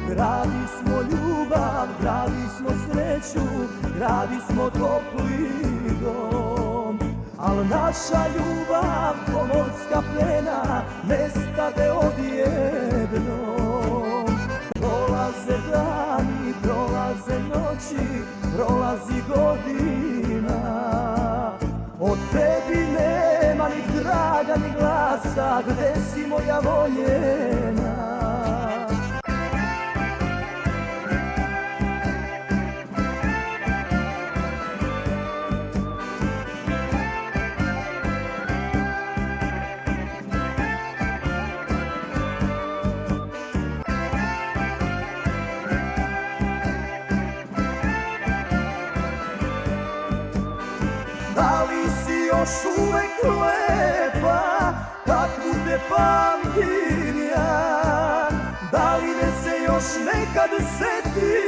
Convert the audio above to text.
Gradi smo ljubav, gradi smo sreću, gradi smo topli dom. Al naša ljubav, ko morska pena, nestade odjednom. Prolaze dani, prolaze noći, prolazi godina. Od tebi nema ni traga ni glasa, gde si moja voljena? Da li si još uvek lepa, kakvu te pamtim ja? Da li me se još nekad setiš?